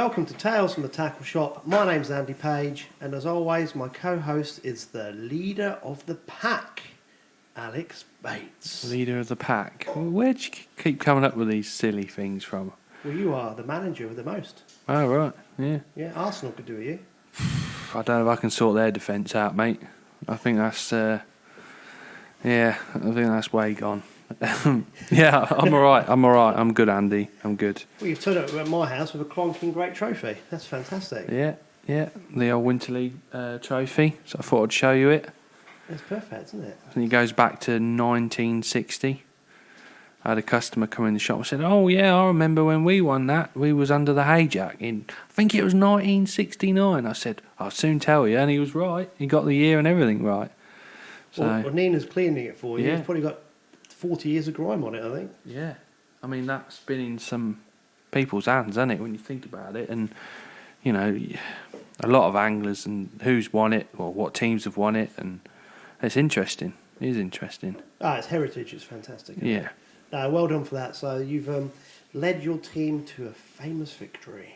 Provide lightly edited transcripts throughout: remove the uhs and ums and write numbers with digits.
welcome to Tales from the Tackle Shop. My name's Andy Page, and as always, my co-host is the leader of the pack, Alex Bates. Leader of the pack. Where'd you keep coming up with these silly things from? Well, you are the manager of the most. Oh, right, yeah. Yeah, Arsenal could do with you. I don't know if I can sort their defence out, mate. I think that's, I think that's way gone. Yeah, I'm all right. I'm good, Andy. I'm good. Well, you've turned up at my house with a clonking great trophy. That's fantastic. Yeah. The old Winter League trophy. So I thought I'd show you it. It's perfect, isn't it? And it goes back to 1960. I had a customer come in the shop and said, "Oh yeah, I remember when we won that. We was under the hayjack in, I think it was 1969." I said, "I'll soon tell you," and he was right. He got the year and everything right. So, well, Nina's cleaning it for you. Yeah. It's probably got 40 years of grime on it, I think. Yeah, I mean that's been in some people's hands, hasn't it? When you think about it, and you know, a lot of anglers and who's won it or what teams have won it, and it's interesting. It is interesting. It's heritage. It's fantastic. Yeah. Well done for that. So you've led your team to a famous victory.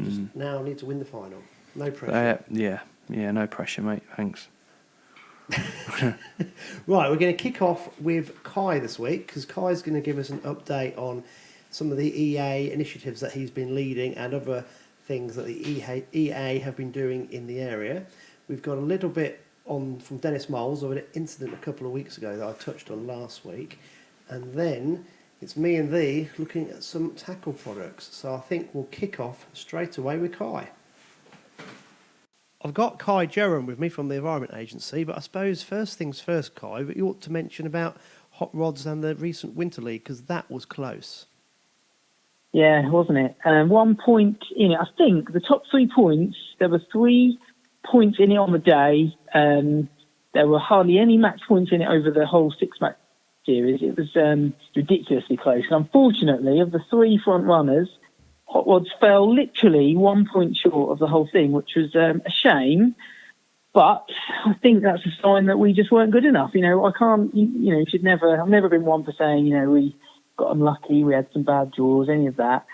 Just now need to win the final. No pressure. Yeah, no pressure, mate. Thanks. Right, we're going to kick off with Kye this week because Kye's going to give us an update on some of the EA initiatives that he's been leading and other things that the EA have been doing in the area. We've got a little bit on from Denis Moules of an incident a couple of weeks ago that I touched on last week. And then it's me and thee looking at some tackle products. So I think we'll kick off straight away with Kye. I've got Kye Jerom with me from the Environment Agency, but I suppose first things first, Kye, but you ought to mention about hot rods and the recent Winter League, because that was close. Yeah, wasn't it? 1 point in it. I think the top 3 points, there were 3 points in it on the day. There were hardly any match points in it over the whole 6-match series. It was ridiculously close. And unfortunately, of the 3 front runners, hot rods fell literally 1 point short of the whole thing, which was a shame. But I think that's a sign that we just weren't good enough. You know, I've never been one for saying, we got unlucky, we had some bad draws, any of that.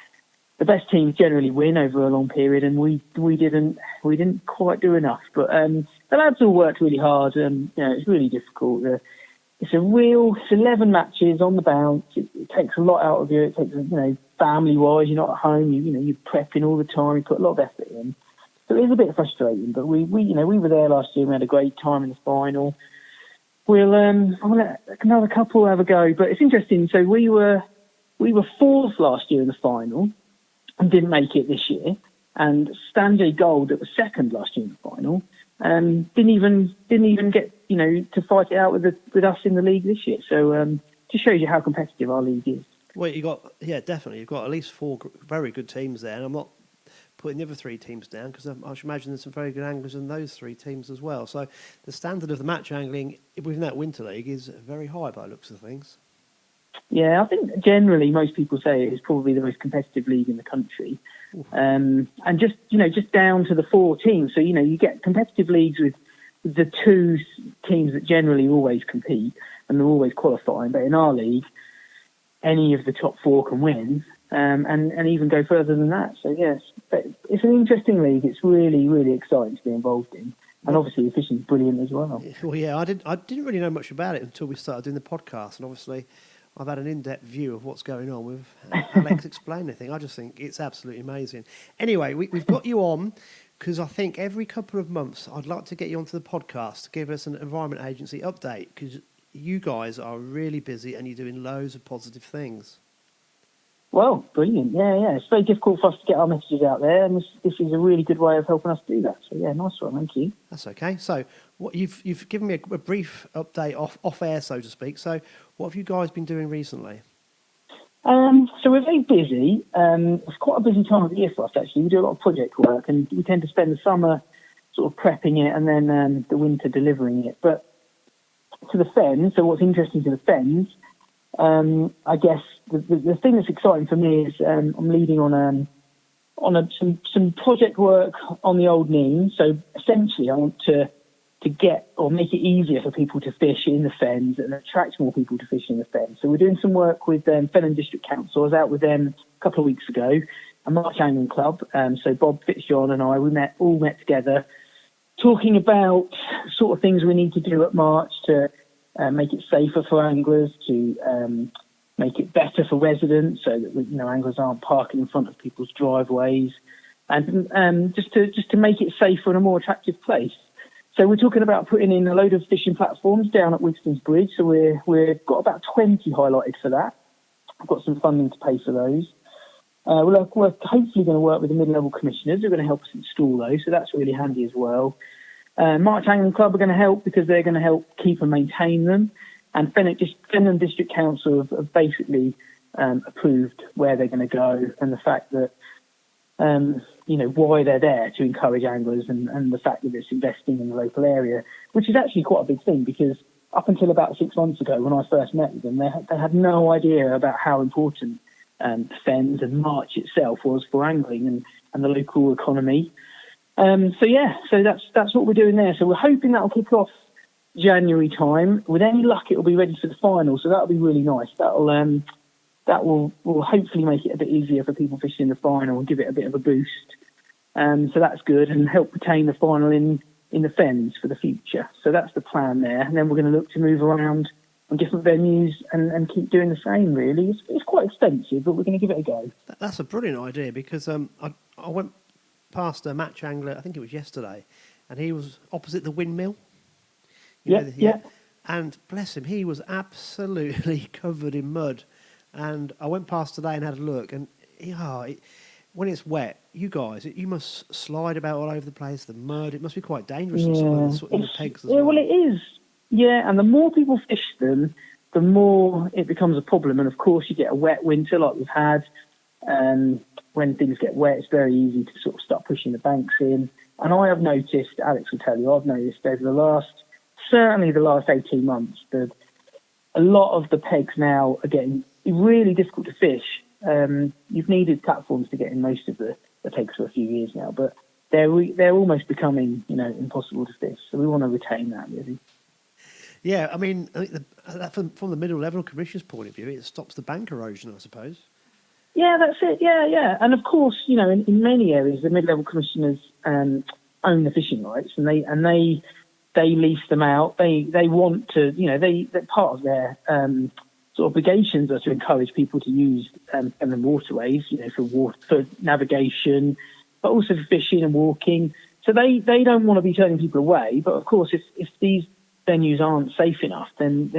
The best teams generally win over a long period, and we didn't quite do enough. But the lads all worked really hard, and it's really difficult. It's 11 matches on the bounce. It takes a lot out of you. It takes, family-wise, you're not at home. You're prepping all the time. You put a lot of effort in. So it is a bit frustrating. But we were there last year. We had a great time in the final. I'll let another couple have a go. But it's interesting. So we were 4th last year in the final and didn't make it this year. And Stanjay Gold, that was 2nd last year in the final, didn't even get to fight it out with us in the league this year. So just shows you how competitive our league is. Well, definitely. You've got at least 4 very good teams there, and I'm not putting the other 3 teams down because I should imagine there's some very good anglers in those 3 teams as well. So the standard of the match angling within that Winter League is very high by the looks of things. Yeah, I think generally most people say it is probably the most competitive league in the country. And just down to the 4 teams. So, you get competitive leagues with the 2 teams that generally always compete and they're always qualifying. But in our league, any of the top 4 can win and even go further than that. So, yes, but it's an interesting league. It's really, really exciting to be involved in. And obviously the fishing's brilliant as well. Well, yeah, I didn't really know much about it until we started doing the podcast. And obviously I've had an in-depth view of what's going on with Alex explaining anything. I just think it's absolutely amazing. Anyway, we've got you on because I think every couple of months I'd like to get you onto the podcast to give us an Environment Agency update because you guys are really busy and you're doing loads of positive things. Well, brilliant. Yeah. It's very difficult for us to get our messages out there, and this is a really good way of helping us do that. So, yeah, nice one. Thank you. That's okay. So, what you've given me a brief update off air, so to speak. So, what have you guys been doing recently? So we're very busy. It's quite a busy time of the year for us, actually. We do a lot of project work, and we tend to spend the summer sort of prepping it and then the winter delivering it. But to the fens, so what's interesting to the fens, I guess the thing that's exciting for me is I'm leading on some project work on the old Ning. So essentially, I want to get or make it easier for people to fish in the fens and attract more people to fish in the fens. So we're doing some work with Fen and District Council. I was out with them a couple of weeks ago, a March Angling Club. So Bob Fitzjohn and I, we all met together, talking about sort of things we need to do at March to make it safer for anglers, to make it better for residents, so that anglers aren't parking in front of people's driveways, and just to make it safer and a more attractive place. So we're talking about putting in a load of fishing platforms down at Wigston's Bridge. So we've got about 20 highlighted for that. I've got some funding to pay for those. We're hopefully going to work with the mid-level commissioners who are going to help us install those, so that's really handy as well. March Angling Club are going to help because they're going to help keep and maintain them. And Fenland District Council have basically approved where they're going to go, and the fact that why they're there to encourage anglers, and the fact that it's investing in the local area, which is actually quite a big thing, because up until about 6 months ago when I first met with them, they had no idea about how important the Fens and March itself was for angling and the local economy. So that's what we're doing there. So we're hoping that'll kick off January time. With any luck, it'll be ready for the final, so that'll be really nice. That will hopefully make it a bit easier for people fishing the final and give it a bit of a boost. So that's good, and help retain the final in the Fens for the future. So that's the plan there. And then we're going to look to move around on different venues and keep doing the same, really. It's quite expensive, but we're going to give it a go. That's a brilliant idea, because I went past a match angler, I think it was yesterday, and he was opposite the windmill. Yeah. And bless him, he was absolutely covered in mud. And I went past today and had a look, and when it's wet, you must slide about all over the place. The mud, it must be quite dangerous in some of the pegs as well. Well, it is. Yeah, and the more people fish them, the more it becomes a problem. And of course, you get a wet winter like we've had. When things get wet, it's very easy to sort of start pushing the banks in. And I have noticed, Alex will tell you, I've noticed over certainly the last 18 months, that a lot of the pegs now are getting really difficult to fish. You've needed platforms to get in most of the pegs for a few years now, but they're almost becoming impossible to fish. So we want to retain that, really. Yeah, I mean, from the middle level commission's point of view, it stops the bank erosion, I suppose. Yeah, that's it. Yeah. And of course, in many areas, the mid-level commissioners own the fishing rights, and they lease them out. They want to, they're part of their sort of obligations are to encourage people to use the waterways, for navigation, but also for fishing and walking. So they don't want to be turning people away. But of course, if these venues aren't safe enough, then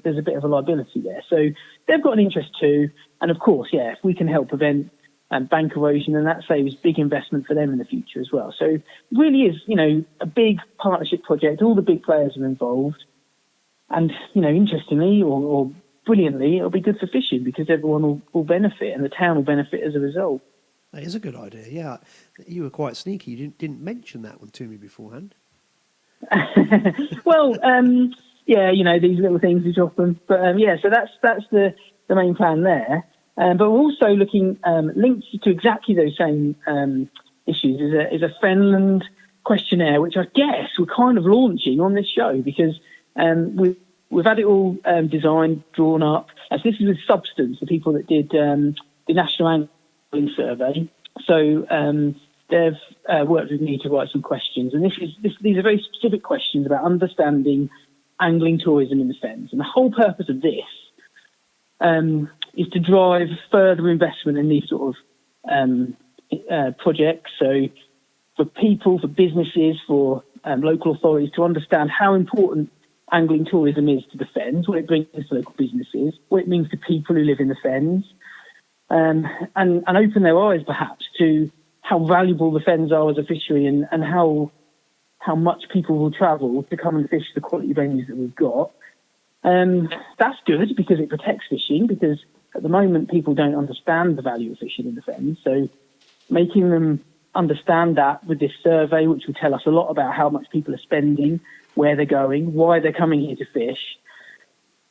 there's a bit of a liability there. So they've got an interest too. And of course, if we can help prevent bank erosion, then that saves big investment for them in the future as well. So it really is, a big partnership project. All the big players are involved. And, interestingly or brilliantly, it'll be good for fishing because everyone will benefit and the town will benefit as a result. That is a good idea, yeah. You were quite sneaky. You didn't mention that one to me beforehand. Well, these little things you drop them. But, so that's the main plan there. But we're also looking, linked to exactly those same issues, is a Fenland questionnaire, which I guess we're kind of launching on this show because we've had it all designed, drawn up. So this is with Substance, the people that did the National Angling Survey. So they've worked with me to write some questions, and these are very specific questions about understanding angling tourism in the Fens. And the whole purpose of this is to drive further investment in these sort of projects. So for people, for businesses, for local authorities to understand how important angling tourism is to the Fens, what it brings to local businesses, what it means to people who live in the Fens, and open their eyes perhaps to how valuable the Fens are as a fishery and how much people will travel to come and fish the quality venues that we've got. That's good because it protects fishing, because at the moment people don't understand the value of fishing in the Fens. So making them understand that with this survey, which will tell us a lot about how much people are spending, where they're going, why they're coming here to fish.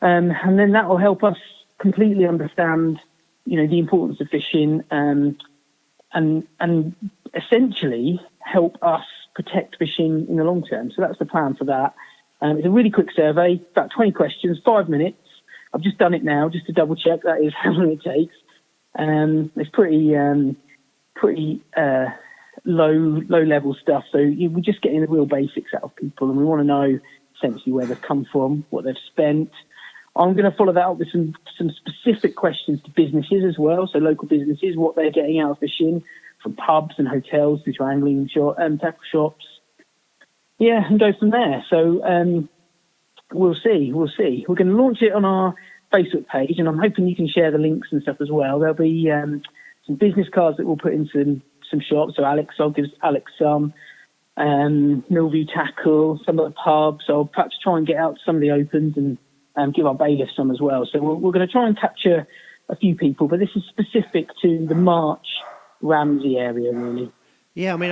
And then that will help us completely understand, the importance of fishing and essentially help us protect fishing in the long term. So that's the plan for that. It's a really quick survey, about 20 questions, 5 minutes. I've just done it now just to double check that is how long it takes. It's pretty pretty low level stuff. So we're just getting the real basics out of people, and we want to know essentially where they've come from, what they've spent. I'm going to follow that up with some specific questions to businesses as well. So local businesses, what they're getting out of fishing, from pubs and hotels to angling tackle shops. Yeah, and go from there. So we'll see. We're going to launch it on our Facebook page, and I'm hoping you can share the links and stuff as well. There'll be some business cards that we'll put in some shops. So I'll give Alex some. Millview Tackle, some of the pubs. I'll perhaps try and get out to some of the opens and give our bailiffs some as well. So we're going to try and capture a few people, but this is specific to the March Ramsey area, really. Yeah, I mean,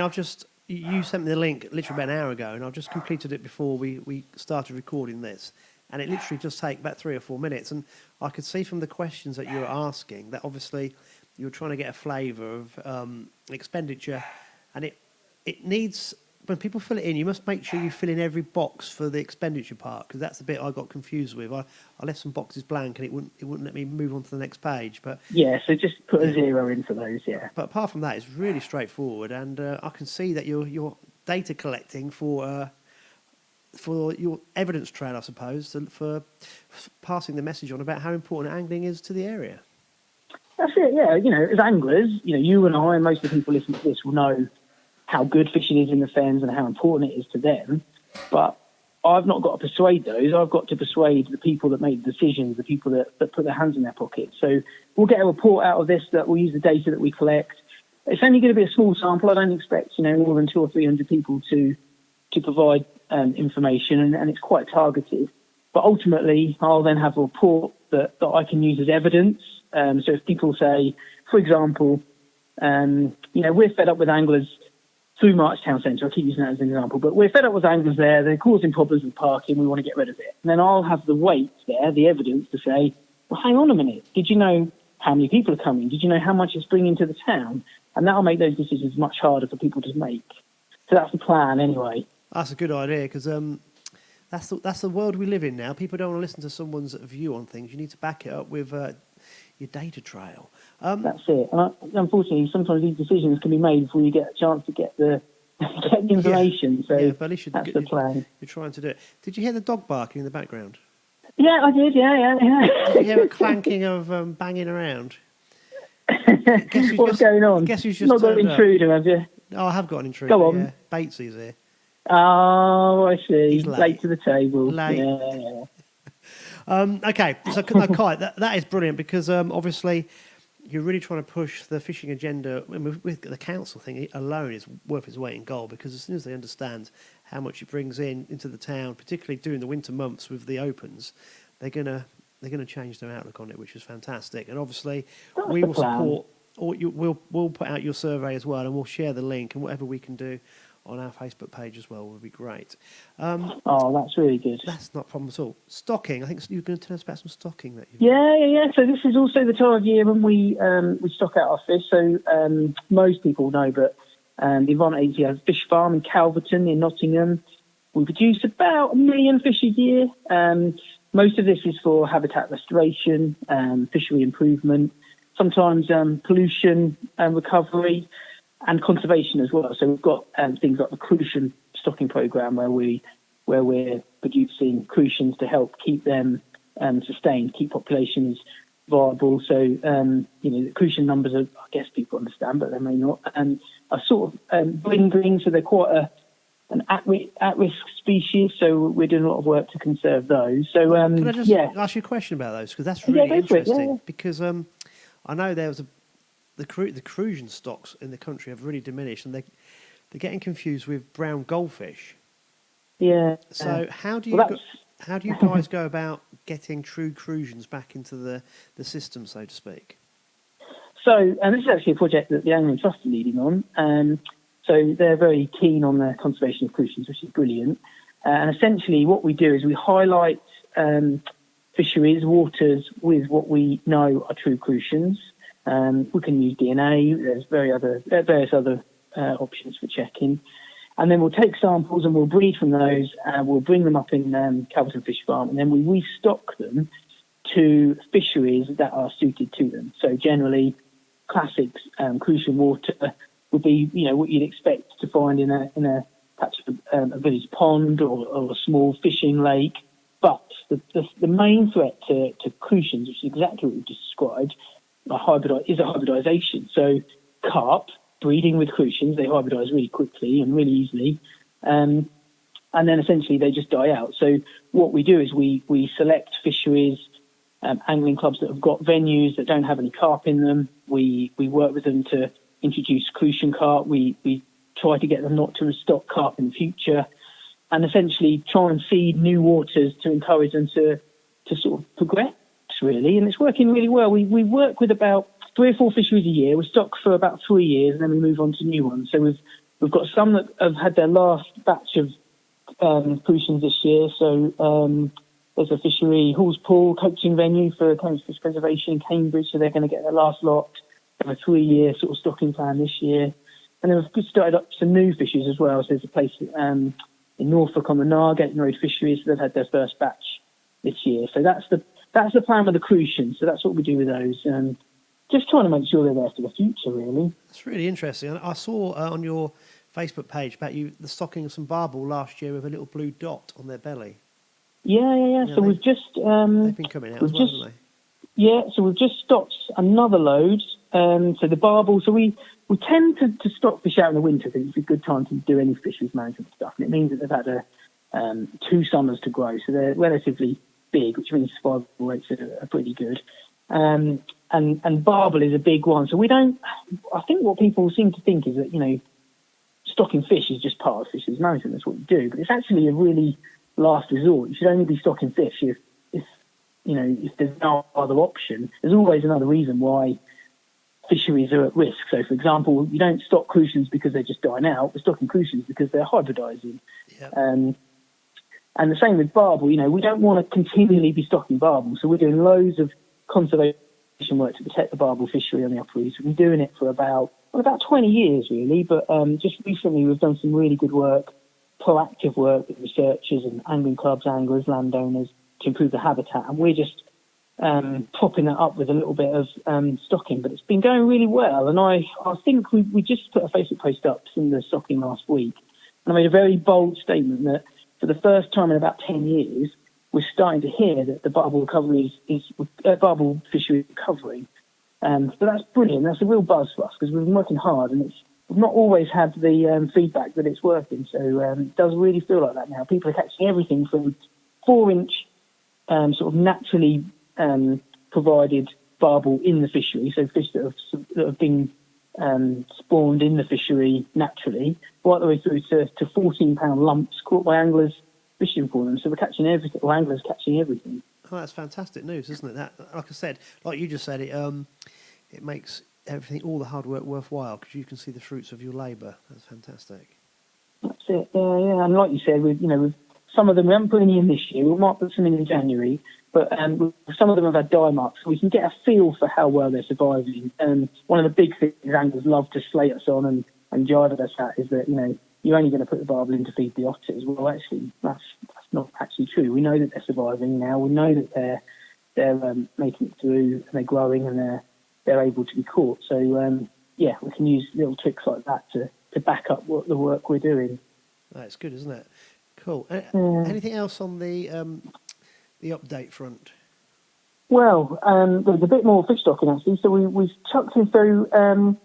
you sent me the link literally about an hour ago, and I've just completed it before we started recording this, and it literally just takes about 3 or 4 minutes, and I could see from the questions that you were asking that obviously you were trying to get a flavour of expenditure, and it needs... When people fill it in, you must make sure you fill in every box for the expenditure part, because that's the bit I got confused with. I left some boxes blank and it wouldn't let me move on to the next page. But yeah, so just put a 0 in for those. Yeah. But apart from that, it's really straightforward, and I can see that you're data collecting for your evidence trail, I suppose, for passing the message on about how important angling is to the area. That's it. Yeah, as anglers, you and I and most of the people listening to this will know how good fishing is in the fens and how important it is to them. But I've not got to persuade those. I've got to persuade the people that make the decisions, the people that put their hands in their pockets. So we'll get a report out of this that we'll use the data that we collect. It's only going to be a small sample. I don't expect, more than 200 or 300 people to provide information, and it's quite targeted. But ultimately, I'll then have a report that I can use as evidence. So if people say, for example, we're fed up with anglers through March Town Centre, I keep using that as an example, but we're fed up with anglers there, they're causing problems with parking, we want to get rid of it. And then I'll have the weight there, the evidence to say, well, hang on a minute, did you know how many people are coming? Did you know how much it's bringing to the town? And that'll make those decisions much harder for people to make. So that's the plan anyway. That's a good idea, because that's the world we live in now. People don't want to listen to someone's view on things. You need to back it up with your data trail. That's it. And unfortunately, sometimes these decisions can be made before you get a chance to get the information. Yeah. So yeah, but at least that's the plan. You're trying to do it. Did you hear the dog barking in the background? Yeah, I did. Yeah. Did you hear a clanking of banging around? What's going on? Guess who's just not got an intruder, have you? Oh, I have got an intruder. Go on. Yeah. Batesy's here. Oh, I see. He's late to the table. Late. Yeah. Okay, so Kye, that is brilliant, because obviously you're really trying to push the fishing agenda. I mean, with the council thing alone is worth its weight in gold, because as soon as they understand how much it brings into the town, particularly during the winter months with the opens, they're gonna change their outlook on it, which is fantastic. And obviously we will support, or we'll put out your survey as well, and we'll share the link, and whatever we can do on our Facebook page as well would be great. That's really good. That's not a problem at all. Stocking, I think you were going to tell us about some stocking that you've Yeah. So this is also the time of year when we stock out our fish. So most people know, but the Environment Agency has a fish farm in Calverton in Nottingham. We produce about 1 million fish a year. Most of this is for habitat restoration, fishery improvement, sometimes pollution recovery, and conservation as well. So we've got things like the crucian stocking program where we're producing crucians to help keep them sustained, keep populations viable. So the crucian numbers are, I guess people understand, but they may not, are sort of dwindling. So they're quite an at-risk species. So we're doing a lot of work to conserve those. So can I just ask you a question about those, because that's really interesting. Because I know there was the crucian stocks in the country have really diminished, and they're getting confused with brown goldfish. Yeah. So how do you guys go about getting true crucians back into the system, so to speak? So, and this is actually a project that the Angling Trust are leading on. So they're very keen on the conservation of crucians, which is brilliant. And essentially what we do is we highlight fisheries, waters with what we know are true crucians. We can use DNA. There's various other options for checking. And then we'll take samples and we'll breed from those. We'll bring them up in Calverton Fish Farm, and then we restock them to fisheries that are suited to them. So generally, classic crucian water would be, what you'd expect to find in a perhaps a village pond or a small fishing lake. But the main threat to crucians, which is exactly what you just described, is a hybridisation. So carp breeding with crucians, they hybridise really quickly and really easily. And then essentially they just die out. So what we do is we select fisheries, angling clubs that have got venues that don't have any carp in them. We work with them to introduce crucian carp. We try to get them not to restock carp in the future, and essentially try and seed new waters to encourage them to sort of progress, really. And it's working really well. We work with about 3 or 4 fisheries a year. We stock for about 3 years, and then we move on to new ones. So we've got some that have had their last batch of crucians this year. So there's a fishery, Hall's Pool, coaching venue for Cambridge Fish Preservation in Cambridge. So they're going to get their last lot of a 3-year sort of stocking plan this year. And then we've just started up some new fisheries as well. So there's a place in Norfolk on the Nargate Road fisheries. So they've had their first batch this year. So that's the plan with the crucians. So that's what we do with those. Just trying to make sure they're there for the future, really. That's really interesting. I saw on your Facebook page about the stocking of some barbel last year with a little blue dot on their belly. Yeah. So we've just they've been coming out as well, haven't they? Yeah, so we've just stocked another load. So the barbel. So we tend to stock fish out in the winter because it's a good time to do any fisheries management stuff, and it means that they've had 2 summers to grow, so they're relatively big, which means survival rates are pretty good. And barbel is a big one. So we don't. I think what people seem to think is that stocking fish is just part of fisheries management. That's what you do, but it's actually a really last resort. You should only be stocking fish if there's no other option. There's always another reason why fisheries are at risk. So, for example, you don't stock crucians because they're just dying out. We're stocking crucians because they're hybridising. Yep. And the same with barbel. We don't want to continually be stocking barbel. So we're doing loads of conservation work to protect the barbel fishery on the Upper East. We've been doing it for about 20 years, really. But just recently we've done some really good work, proactive work with researchers and angling clubs, anglers, landowners to improve the habitat. And we're just propping that up with a little bit of stocking. But it's been going really well. And I think we just put a Facebook post up in the stocking last week. And I made a very bold statement that for the first time in about 10 years, we're starting to hear that the barbel recovery barbel fishery is recovering. So that's brilliant. That's a real buzz for us because we've been working hard, and we've not always had the feedback that it's working. So it does really feel like that now. People are catching everything from 4-inch sort of naturally provided barbel in the fishery, so fish that have been spawned in the fishery naturally, right the way through to 14-pound lumps caught by anglers fishing for them. So we're catching everything, or anglers catching everything. Oh, that's fantastic news, isn't it? That, like I said, like you just said, it makes everything, all the hard work, worthwhile because you can see the fruits of your labour. That's fantastic. That's it. Yeah. And like you said, with some of them we haven't put any in this year. We might put some in January, but some of them have had dye marks, so we can get a feel for how well they're surviving. One of the big things anglers love to slate us on and jive at us at is that you're only going to put the barbel in to feed the otters. Well, actually, that's not actually true. We know that they're surviving now. We know that they're making it through, and they're growing, and they're able to be caught. So we can use little tricks like that to back up the work we're doing. That's good, isn't it? Cool. Anything else on the update front? Well, there's a bit more fish stocking actually. So we've chucked in through.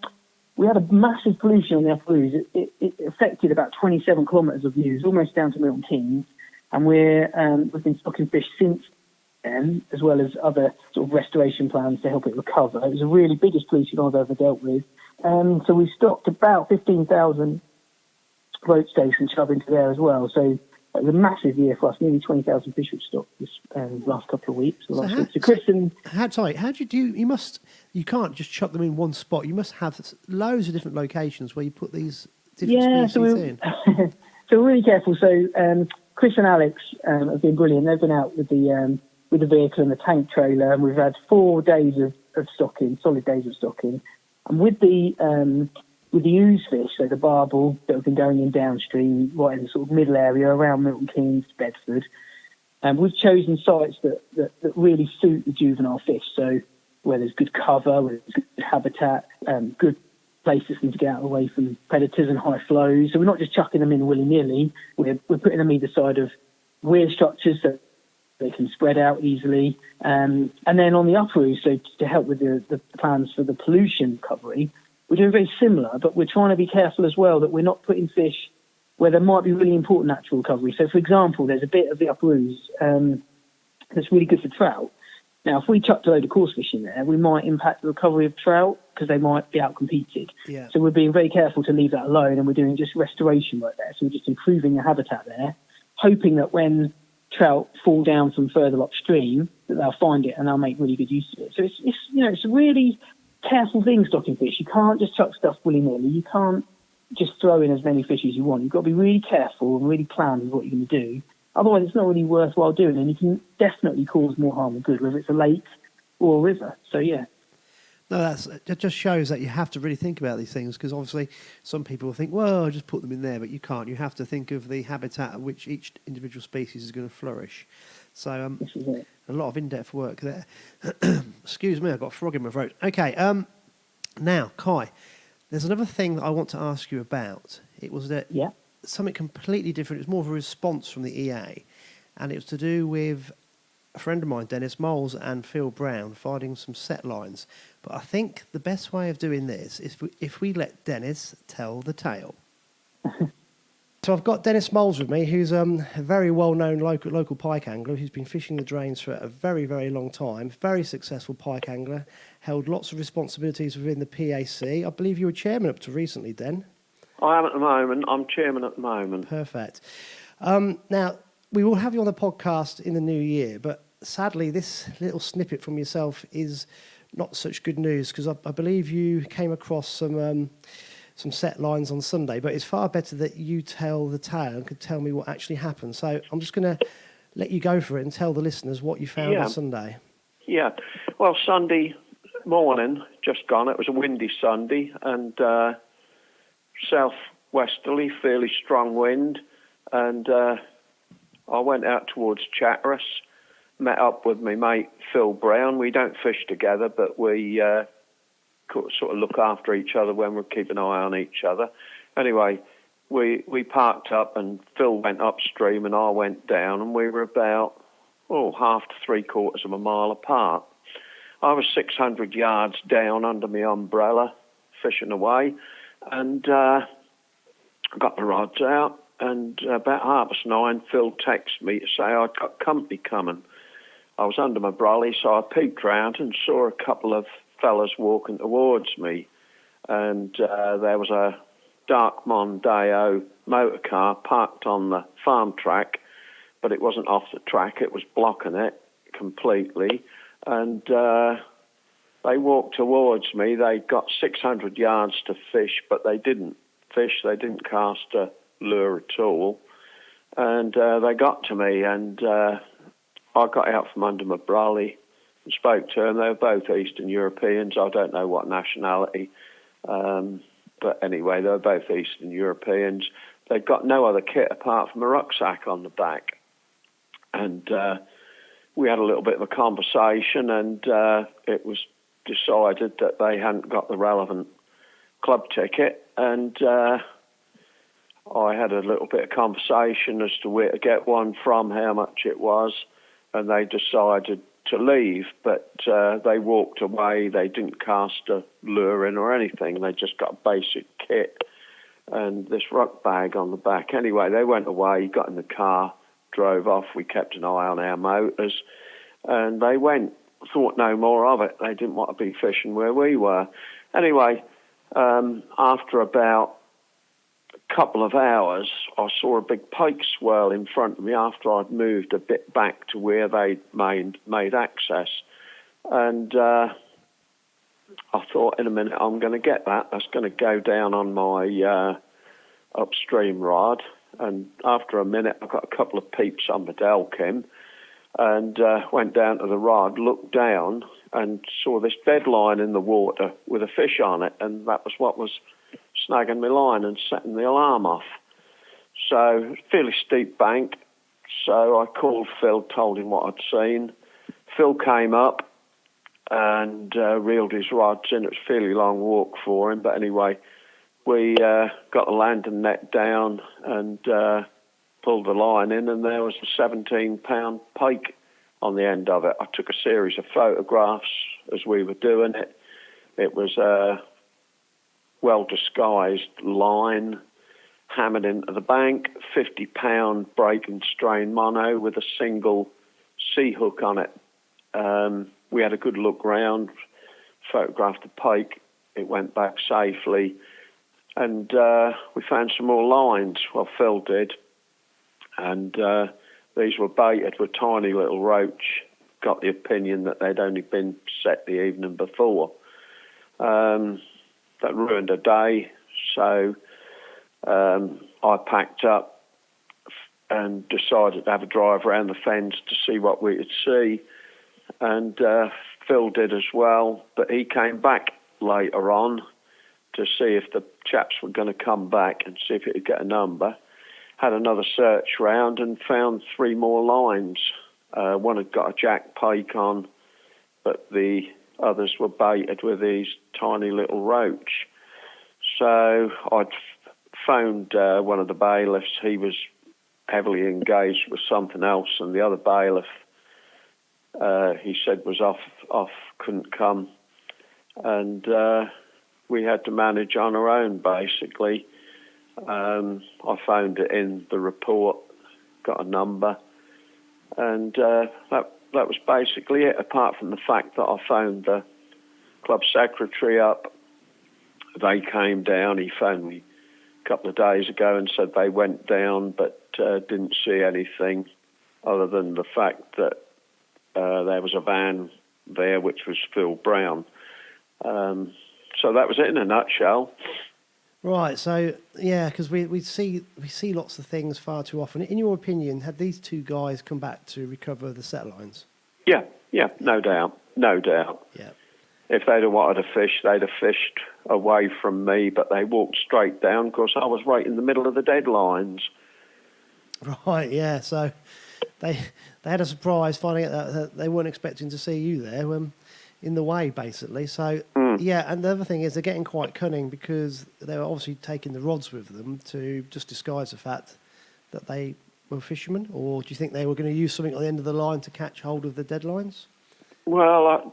We had a massive pollution on the Upper Ouse. It affected about 27 kilometres of views, almost down to Milton Keynes. And we've been stocking fish since then, as well as other sort of restoration plans to help it recover. It was the really biggest pollution I've ever dealt with. So we stocked about 15,000 roachdays and chub into there as well. So it was a massive year for us. Nearly 20,000 fish were stocked this last couple of weeks. So Chris and how do you do? You can't just chuck them in one spot. You must have loads of different locations where you put these different species in. So we're really careful. So Chris and Alex have been brilliant. They've been out with the vehicle and the tank trailer, and we've had 4 days of stocking, solid days of stocking. And with the ooze fish, so the barbel that have been going in downstream, right in the sort of middle area around Milton Keynes, Bedford, we've chosen sites that really suit the juvenile fish. So where there's good cover, where there's good habitat, good places for them to get out away from predators and high flows. So we're not just chucking them in willy-nilly. We're putting them either side of weir structures so they can spread out easily. And then on the upper roost, so to help with the plans for the pollution recovery, we're doing very similar, but we're trying to be careful as well that we're not putting fish where there might be really important natural recovery. So, for example, there's a bit of the upper roost that's really good for trout. Now, if we chucked a load of coarse fish in there, we might impact the recovery of trout because they might be outcompeted. Yeah. So we're being very careful to leave that alone, and we're doing just restoration work there. So we're just improving the habitat there, hoping that when trout fall down from further upstream, that they'll find it and they'll make really good use of it. So it's a really careful thing stocking fish. You can't just chuck stuff willy-nilly. You can't just throw in as many fish as you want. You've got to be really careful and really plan with what you're going to do. Otherwise, it's not really worthwhile doing, and you can definitely cause more harm than good, whether it's a lake or a river. So, yeah. No, it just shows that you have to really think about these things, because obviously some people think, well, I'll just put them in there, but you can't. You have to think of the habitat at which each individual species is going to flourish. So This is it. a lot of in-depth work there. Excuse me, I've got a frog in my throat. Okay, now, Kye, there's another thing that I want to ask you about. It was that Yeah. something completely different. It was more of a response from the EA, and it was to do with a friend of mine, Denis Moules, and Phil Brown finding some set lines. But I think the best way of doing this is if we let Denis tell the tale. So I've got Denis Moules with me, who's a very well-known local pike angler who's been fishing the drains for a very, very long time. Very successful pike angler, held lots of responsibilities within the PAC. I believe you were chairman up to recently, Den. I am at the moment. I'm chairman at the moment. Perfect. Now, we will have you on the podcast in the new year, but sadly, this little snippet from yourself is not such good news, because I believe you came across some set lines on Sunday, but it's far better that you tell the tale and could tell me what actually happened. So I'm just going to let you go for it and tell the listeners what you found on Sunday. Yeah. Well, Sunday morning, just gone, it was a windy Sunday, and southwesterly, fairly strong wind, and I went out towards Chatteris, met up with my mate Phil Brown. We don't fish together, but we sort of look after each other when we keep an eye on each other. Anyway, we parked up, and Phil went upstream and I went down, and we were about half to 3/4 of a mile apart. I was 600 yards down under my umbrella, fishing away, and got the rods out, and about 9:30, Phil texted me to say I'd got company coming. I was under my brolly, so I peeked round and saw a couple of fellas walking towards me, and there was a dark Mondeo motor car parked on the farm track, but it wasn't off the track, it was blocking it completely, and they walked towards me. They got 600 yards to fish, but they didn't fish, they didn't cast a lure at all, and they got to me, and I got out from under my brolly and spoke to them. They were both Eastern Europeans. I don't know what nationality, but anyway, they were both Eastern Europeans. They'd got no other kit apart from a rucksack on the back, and we had a little bit of a conversation, and it was decided that they hadn't got the relevant club ticket, and I had a little bit of conversation as to where to get one from, how much it was, and they decided to leave, but they walked away. They didn't cast a lure in or anything. They just got a basic kit and this ruck bag on the back. Anyway, they went away, got in the car, drove off. We kept an eye on our motors, and they went. Thought no more of it. They didn't want to be fishing where we were. Anyway, after about a couple of hours, I saw a big pike swirl in front of me after I'd moved a bit back to where they'd made access. And I thought, in a minute, I'm going to get that. That's going to go down on my upstream rod. And after a minute, I got a couple of peeps on the Delkim, and went down to the rod, looked down, and saw this dead line in the water with a fish on it, and that was what was snagging my line and setting the alarm off. So, fairly steep bank, so I called Phil, told him what I'd seen. Phil came up, and reeled his rods in. It was a fairly long walk for him, but anyway, we got the landing net down and pulled the line in, and there was a 17-pound pike on the end of it. I took a series of photographs as we were doing it. It was a well-disguised line, hammered into the bank, 50-pound break and strain mono with a single C hook on it. We had a good look round, photographed the pike. It went back safely, and we found some more lines. Well, Phil did, and these were baited with tiny little roach. Got the opinion that they'd only been set the evening before. That ruined a day, so I packed up and decided to have a drive around the fens to see what we could see, and Phil did as well, but he came back later on to see if the chaps were going to come back and see if he could get a number. Had another search round and found 3 more lines. One had got a jack pike on, but the others were baited with these tiny little roach. So I'd phoned one of the bailiffs. He was heavily engaged with something else, and the other bailiff, he said, was off, couldn't come. And we had to manage on our own, basically. I phoned it in the report, got a number, and that was basically it, apart from the fact that I phoned the club secretary up. They came down. He phoned me a couple of days ago and said they went down but didn't see anything other than the fact that there was a van there, which was Phil Brown. So that was it in a nutshell. Right, so yeah, because we see lots of things far too often. In your opinion, had these 2 guys come back to recover the set lines? Yeah, no doubt. Yeah. If they'd have wanted to fish, they'd have fished away from me, but they walked straight down because I was right in the middle of the deadlines. Right, yeah. So they had a surprise finding out that they weren't expecting to see you there in the way, basically. So yeah, and the other thing is they're getting quite cunning because they were obviously taking the rods with them to just disguise the fact that they were fishermen. Or do you think they were going to use something on the end of the line to catch hold of the deadlines? Well,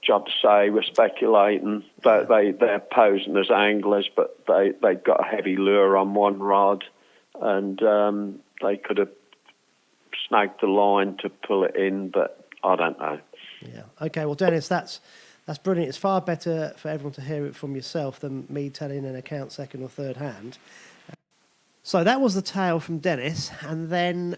job to say, we're speculating. They're posing as anglers, but they've got a heavy lure on one rod, and they could have snagged the line to pull it in, but I don't know. Yeah. Okay. Well, Dennis, that's brilliant. It's far better for everyone to hear it from yourself than me telling an account second or third hand. So that was the tale from Dennis, and then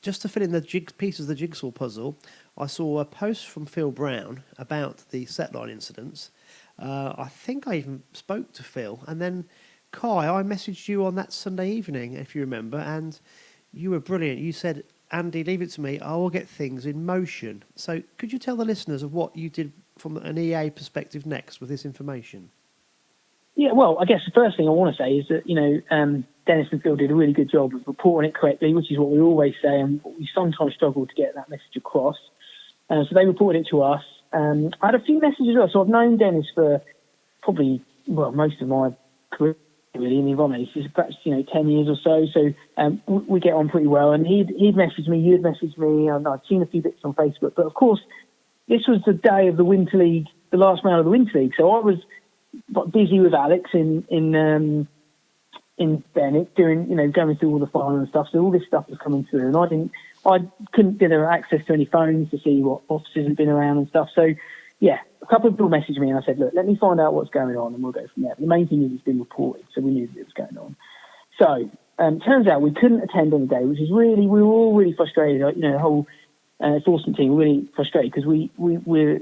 just to fill in the pieces of the jigsaw puzzle, I saw a post from Phil Brown about the setline incidents. I think I even spoke to Phil, and then Kye, I messaged you on that Sunday evening, if you remember, and you were brilliant. You said, Andy, leave it to me. I will get things in motion. So could you tell the listeners of what you did from an EA perspective next with this information? Yeah, well, I guess the first thing I want to say is that, Dennis and Phil did a really good job of reporting it correctly, which is what we always say, and we sometimes struggle to get that message across. So they reported it to us. I had a few messages as well. So I've known Dennis for probably, most of my career, really, and if I'm honest, it's perhaps, 10 years or so. So we get on pretty well. And he'd messaged me, you'd messaged me, and I'd seen a few bits on Facebook. But of course, this was the day of the Winter League, the last round of the Winter League. So I was busy with Alex in Bennett doing, going through all the files and stuff. So all this stuff was coming through, and I couldn't get access to any phones to see what officers had been around and stuff. So, yeah, a couple of people messaged me and I said, look, let me find out what's going on and we'll go from there. But the main thing is it's been reported, so we knew that it was going on. So, turns out we couldn't attend on the day, which is we were all really frustrated. The whole enforcement team were really frustrated because we're,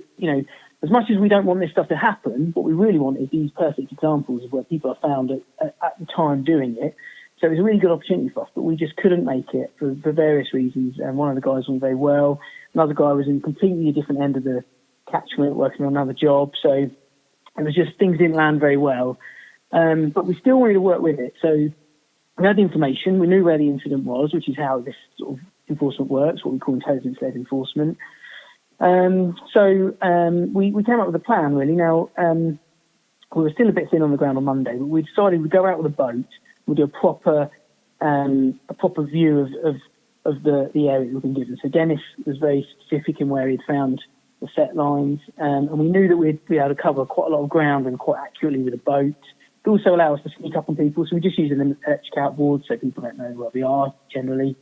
as much as we don't want this stuff to happen, what we really want is these perfect examples of where people are found at the time doing it. So it was a really good opportunity for us, but we just couldn't make it for various reasons. And one of the guys wasn't very well. Another guy was in completely different end of the catchment, working on another job. So it was just, things didn't land very well. But we still wanted to work with it. So we had the information. We knew where the incident was, which is how this sort of enforcement works, what we call intelligence-led enforcement. We came up with a plan, really. Now, we were still a bit thin on the ground on Monday, but we decided we'd go out with a boat. We'd do a proper view of the area that we've been given. So Dennis was very specific in where he'd found the set lines, and we knew that we'd be able to cover quite a lot of ground and quite accurately with a boat. It also allow us to sneak up on people, so we're just using an electric outboard so people don't know where we are generally.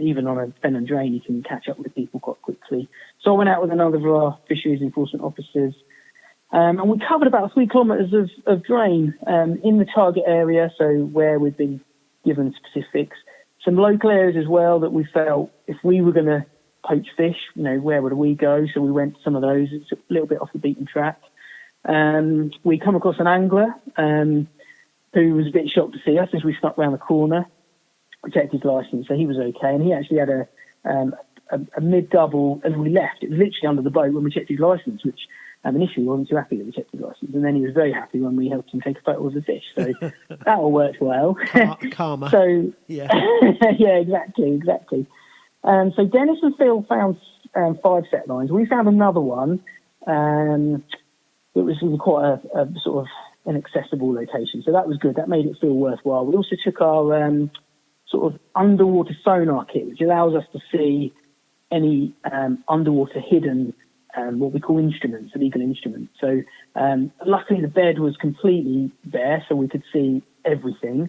Even on a fen and drain, you can catch up with people quite quickly. So I went out with another of our fisheries enforcement officers, and we covered about 3 kilometres of drain in the target area, so where we'd been given specifics. Some local areas as well that we felt if we were going to poach fish, where would we go? So we went to some of those. It's a little bit off the beaten track. We come across an angler who was a bit shocked to see us as we snuck round the corner. We checked his licence, so he was okay, and he actually had a mid-double as we left. It was literally under the boat when we checked his licence, which initially wasn't too happy that we checked his licence, and then he was very happy when we helped him take a photo of the fish. So that all worked well. Karma. So yeah, yeah, exactly. So Dennis and Phil found 5 set lines. We found another one. It was in quite a sort of inaccessible location, so that was good. That made it feel worthwhile. We also took our sort of underwater sonar kit, which allows us to see any underwater hidden, what we call instruments, illegal instruments. So luckily the bed was completely bare, so we could see everything,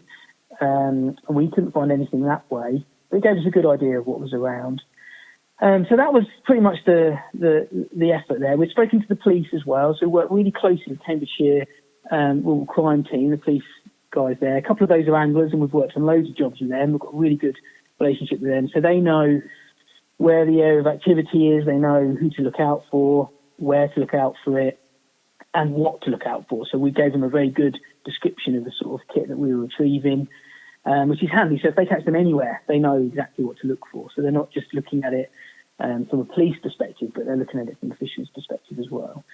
and we couldn't find anything that way. But it gave us a good idea of what was around. So that was pretty much the effort there. We've spoken to the police as well, so we worked really closely with Cambridgeshire Rural Crime Team, the police guys there. A couple of those are anglers, and we've worked on loads of jobs with them. We've got a really good relationship with them, so they know where the area of activity is, they know who to look out for, where to look out for it, and what to look out for. So we gave them a very good description of the sort of kit that we were retrieving, which is handy. So if they catch them anywhere, they know exactly what to look for. So they're not just looking at it from a police perspective, but they're looking at it from a fisherman's perspective as well.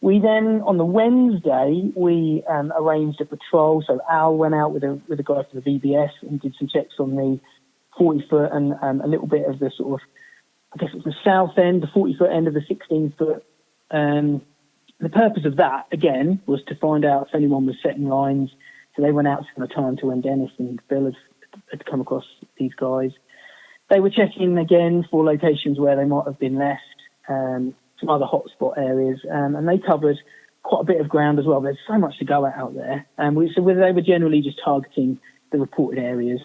We then, on the Wednesday, we arranged a patrol. So Al went out with a guy from the VBS and did some checks on the 40-foot and a little bit of the sort of, I guess it's the south end, the 40-foot end of the 16-foot. The purpose of that, again, was to find out if anyone was setting lines. So they went out from the time to when Dennis and Bill had come across these guys. They were checking again for locations where they might have been left, some other hotspot areas, and they covered quite a bit of ground as well. There's so much to go at out there. So they were generally just targeting the reported areas.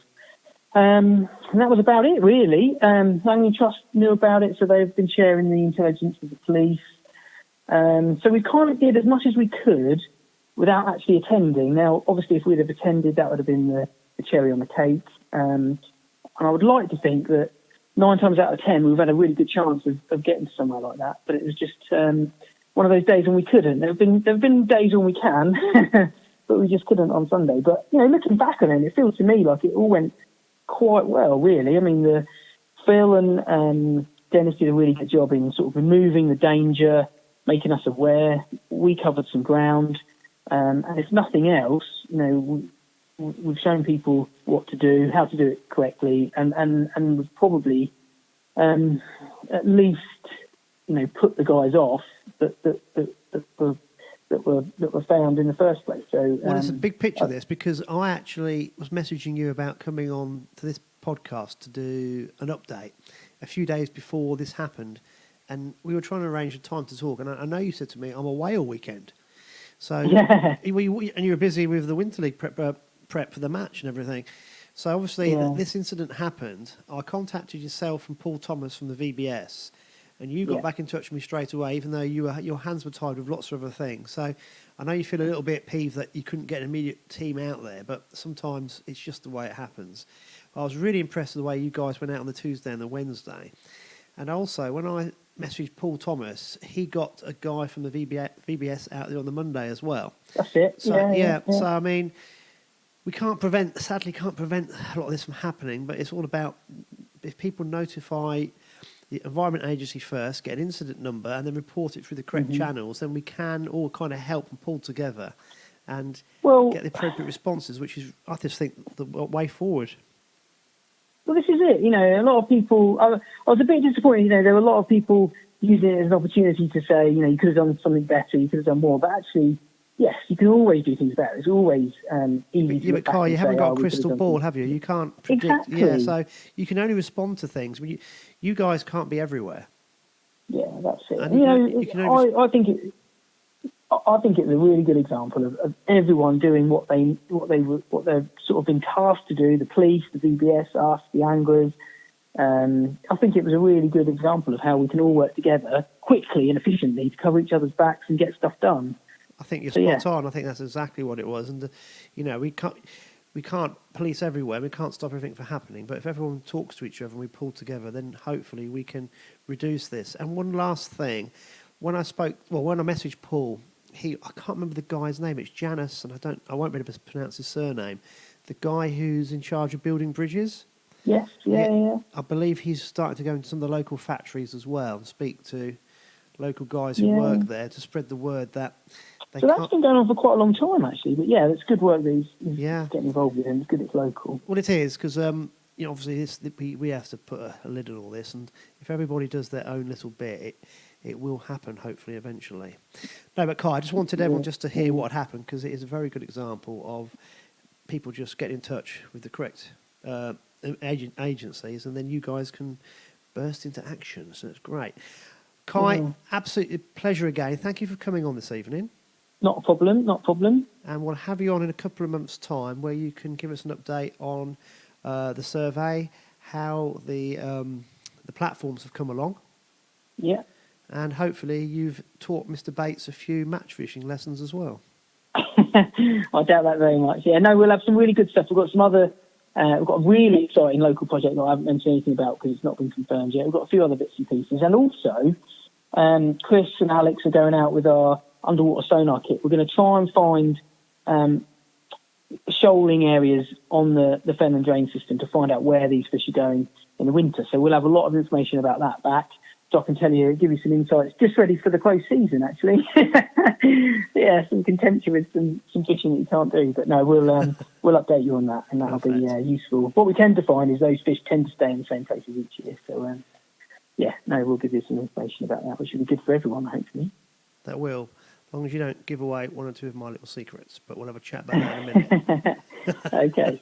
And that was about it, really. Langley Trust knew about it, so they've been sharing the intelligence with the police. So we kind of did as much as we could without actually attending. Now, obviously, if we'd have attended, that would have been the cherry on the cake. And I would like to think that 9 times out of 10, we've had a really good chance of getting to somewhere like that. But it was just one of those days when we couldn't. There have been days when we can, but we just couldn't on Sunday. But, looking back on it, it feels to me like it all went quite well, really. I mean, Phil and Dennis did a really good job in sort of removing the danger, making us aware. We covered some ground. And if nothing else, we've shown people what to do, how to do it correctly, and we've probably at least put the guys off that were found in the first place. So well, it's a big picture of this, because I actually was messaging you about coming on to this podcast to do an update a few days before this happened, and we were trying to arrange a time to talk, and I know you said to me, I'm away all weekend. So and you were busy with the Winter League prep for the match and everything. So obviously this incident happened. I contacted yourself and Paul Thomas from the VBS, and you got back in touch with me straight away, even though your hands were tied with lots of other things. So I know you feel a little bit peeved that you couldn't get an immediate team out there, but sometimes it's just the way it happens. I was really impressed with the way you guys went out on the Tuesday and the Wednesday. And also, when I messaged Paul Thomas, he got a guy from the VBS out there on the Monday as well. That's it. So, So, I mean, we sadly can't prevent a lot of this from happening, but it's all about, if people notify the Environment Agency first, get an incident number, and then report it through the correct channels, then we can all kind of help and pull together and get the appropriate responses, which is, I just think, the way forward. Well, this is it. You know, a lot of people. I was a bit disappointed. You know, there were a lot of people using it as an opportunity to say, you know, you could have done something better, you could have done more. But actually, yes, you can always do things better. It's always easy to look back Kye, and you say, haven't got oh, a crystal ball, have you? You can't predict. Exactly. Yeah, so you can only respond to things. You guys can't be everywhere. Yeah, that's it. And you know, you can only I think it's a really good example of everyone doing what they've sort of been tasked to do. The police, the DBS, us, the anglers. I think it was a really good example of how we can all work together quickly and efficiently to cover each other's backs and get stuff done. I think you're spot on. I think that's exactly what it was. And you know, we can't police everywhere. We can't stop everything from happening. But if everyone talks to each other and we pull together, then hopefully we can reduce this. And one last thing, when I messaged Paul, I can't remember the guy's name. It's Janus, and I won't be able to pronounce his surname. The guy who's in charge of building bridges. Yes, yeah. I believe he's starting to go into some of the local factories as well and speak to local guys who work there to spread the word that they So that's been going on for quite a long time, actually. But yeah, it's good work that he's getting involved with, and it's good it's local. Well, it is, because you know, obviously we have to put a lid on all this, and if everybody does their own little bit, it will happen, hopefully, eventually. No, but Kye, I just wanted everyone just to hear what happened, because it is a very good example of people just getting in touch with the correct agencies, and then you guys can burst into action. So it's great. Kye, absolutely pleasure again. Thank you for coming on this evening. Not a problem. And we'll have you on in a couple of months' time, where you can give us an update on the survey, how the platforms have come along. Yeah. And hopefully you've taught Mr. Bates a few match fishing lessons as well. I doubt that very much. Yeah, no, we'll have some really good stuff. We've got some other. We've got a really exciting local project that I haven't mentioned anything about because it's not been confirmed yet. We've got a few other bits and pieces, and also Chris and Alex are going out with our underwater sonar kit. We're going to try and find shoaling areas on the fen and drain system to find out where these fish are going in the winter. So we'll have a lot of information about that back. So I can give you some insights, just ready for the close season, actually. Yeah, some contention with some fishing that you can't do. But no, we'll update you on that, and that'll be useful. What we tend to find is those fish tend to stay in the same places each year. So, we'll give you some information about that, which will be good for everyone, hopefully. That will, as long as you don't give away one or two of my little secrets. But we'll have a chat about that in a minute. Okay.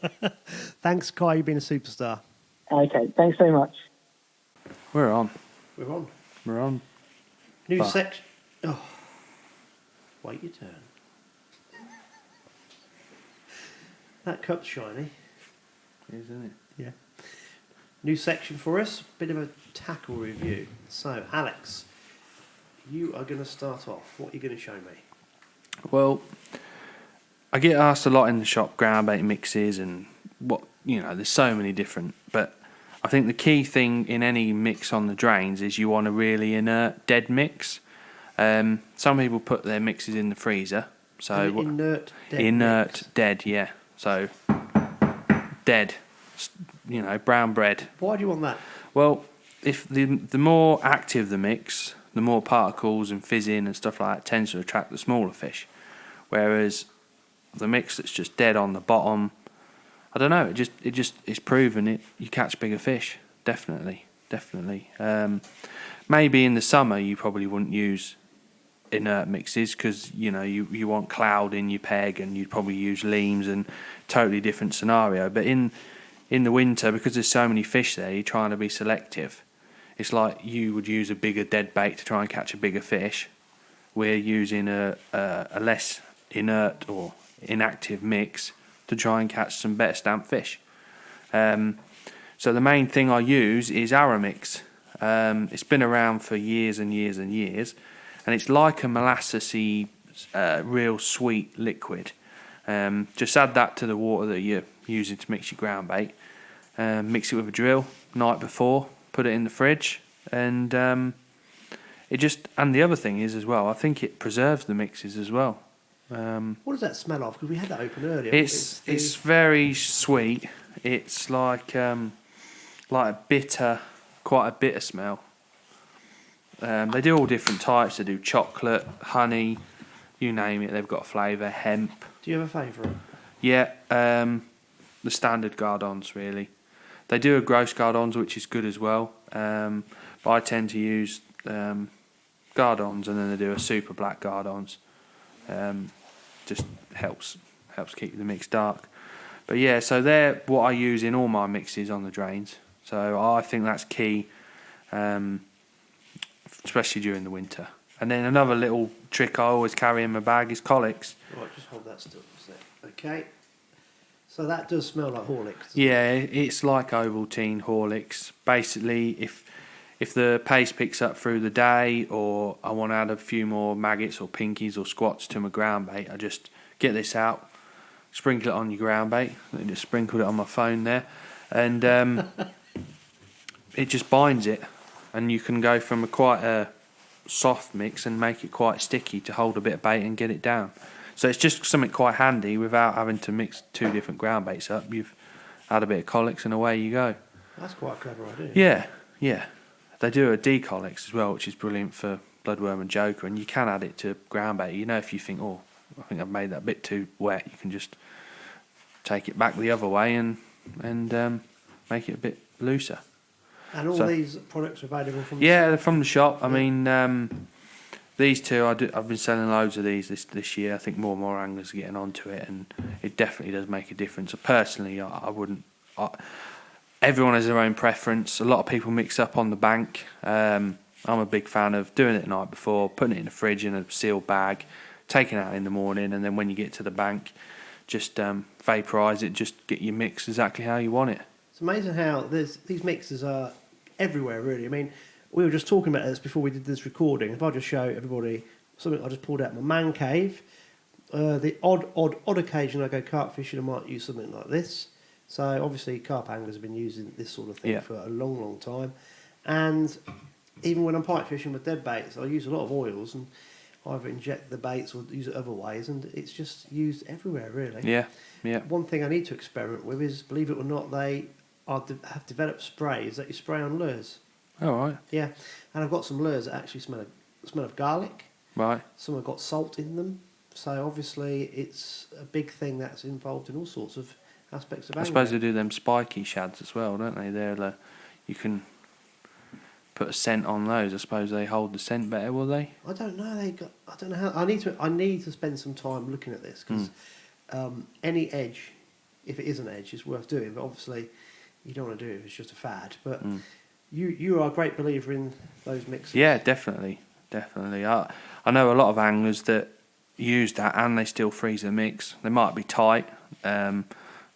Thanks, Kye. You've been a superstar. Okay, thanks very much. We're on. We're on. New section. Oh, wait your turn. That cup's shiny. Isn't it? Yeah. New section for us. Bit of a tackle review. So, Alex, you are going to start off. What are you going to show me? Well, I get asked a lot in the shop, ground bait mixes and there's so many different, but I think the key thing in any mix on the drains is you want a really inert, dead mix. Some people put their mixes in the freezer. So inert, dead, yeah. So dead, brown bread. Why do you want that? Well, if the more active the mix, the more particles and fizzing and stuff like that tends to attract the smaller fish. Whereas the mix that's just dead on the bottom, I don't know. It's proven it. You catch bigger fish, definitely. Maybe in the summer you probably wouldn't use inert mixes because you want cloud in your peg, and you'd probably use leams and totally different scenario. But in the winter, because there's so many fish there, you're trying to be selective. It's like you would use a bigger dead bait to try and catch a bigger fish. We're using a less inert or inactive mix to try and catch some better stamp fish. So the main thing I use is Aramix. It's been around for years and years and years, and it's like a molassesy, real sweet liquid. Just add that to the water that you're using to mix your ground bait. Mix it with a drill night before, put it in the fridge, and the other thing is as well, I think it preserves the mixes as well. What does that smell of? Because we had that open earlier. It's very sweet. It's like a bitter, quite a bitter smell. They do all different types. They do chocolate, honey, you name it. They've got a flavour. Hemp. Do you have a favourite? Yeah, the standard Gardons really. They do a gross guard-ons, which is good as well. But I tend to use guard-ons, and then they do a super black guard-ons. Just helps keep the mix dark. But yeah, so they're what I use in all my mixes on the drains. So I think that's key, especially during the winter. And then another little trick I always carry in my bag is Colics. Right, just hold that still for a sec. Okay. So that does smell like Horlicks. Yeah, it's like Ovaltine Horlicks. Basically, if the paste picks up through the day, or I want to add a few more maggots or pinkies or squats to my ground bait, I just get this out, sprinkle it on your ground bait. I just sprinkled it on my phone there, and it just binds it, and you can go from quite a soft mix and make it quite sticky to hold a bit of bait and get it down. So it's just something quite handy without having to mix two different ground baits up. You've had a bit of Colics and away you go. That's quite a clever idea. Yeah. They do a decolics as well, which is brilliant for bloodworm and joker, and you can add it to ground bait. You know, if you think, oh, I think I've made that a bit too wet, you can just take it back the other way and make it a bit looser. And all these products are available from they're from the shop. I mean, these two, I've been selling loads of these this year. I think more and more anglers are getting onto it, and it definitely does make a difference. Personally, I wouldn't. Everyone has their own preference. A lot of people mix up on the bank. I'm a big fan of doing it the night before, putting it in the fridge in a sealed bag, taking it out in the morning, and then when you get to the bank, just vaporise it. Just get your mix exactly how you want it. It's amazing how these mixes are everywhere, really. I mean, we were just talking about this before we did this recording. If I just show everybody something I just pulled out of my man cave, the odd occasion I go carp fishing, I might use something like this. So obviously carp anglers have been using this sort of thing for a long time. And even when I'm pike fishing with dead baits, I use a lot of oils and either inject the baits or use it other ways, and it's just used everywhere, really. Yeah. One thing I need to experiment with is, believe it or not, they have developed sprays that you spray on lures. All right. Yeah, and I've got some lures that actually smell of garlic. Right. Some have got salt in them. So obviously it's a big thing that's involved in all sorts of aspects of angling. I suppose they do them spiky shads as well, don't they? They're you can put a scent on those. I suppose they hold the scent better, will they? I don't know. I don't know how. I need to spend some time looking at this, because any edge, if it is an edge, is worth doing. But obviously, you don't want to do it if it's just a fad. But you are a great believer in those mixes. Yeah, definitely. I know a lot of anglers that use that and they still freeze their mix. They might be tight, and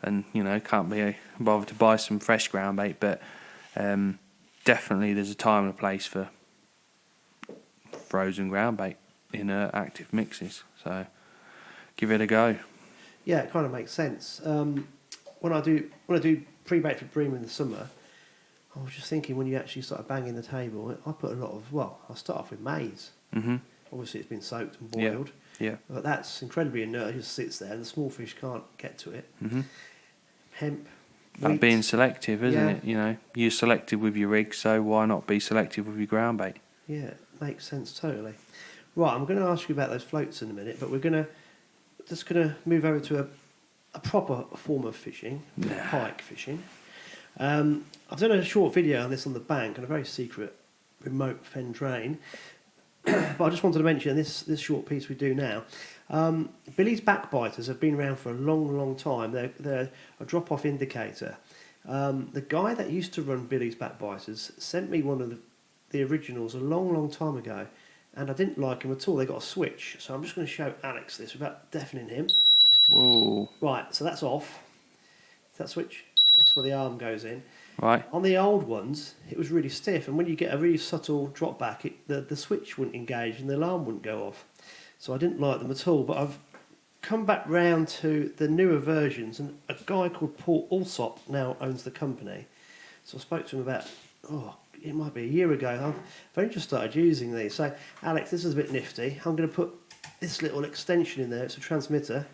can't be bothered to buy some fresh ground bait, but definitely there's a time and a place for frozen ground bait in active mixes. So give it a go. Yeah, it kind of makes sense. When I do pre-bait for bream in the summer, I was just thinking, when you actually start banging the table, I put a lot of, I start off with maize. Mm-hmm. Obviously it's been soaked and boiled. Yeah. But that's incredibly inert. It just sits there and the small fish can't get to it. Mm-hmm. Hemp. That wheat. being selective, isn't it? You're selective with your rig, so why not be selective with your ground bait? Yeah, it makes sense totally. Right, I'm going to ask you about those floats in a minute, but we're going to move over to a proper form of fishing, pike fishing. I've done a short video on this on the bank on a very secret remote fen drain, but I just wanted to mention this short piece we do now. Billy's Backbiters have been around for a long time. They're a drop-off indicator. The guy that used to run Billy's Backbiters sent me one of the originals a long time ago, and I didn't like him at all. They got a switch, so I'm just going to show Alex this without deafening him. Whoa. Right, so that's off. That switch, that's where the arm goes in. Right. On the old ones, it was really stiff, and when you get a really subtle drop back, the switch wouldn't engage and the alarm wouldn't go off. So I didn't like them at all, but I've come back round to the newer versions, and a guy called Paul Alsop now owns the company. So I spoke to him about, it might be a year ago. I've only just started using these. So, Alex, this is a bit nifty. I'm going to put this little extension in there. It's a transmitter.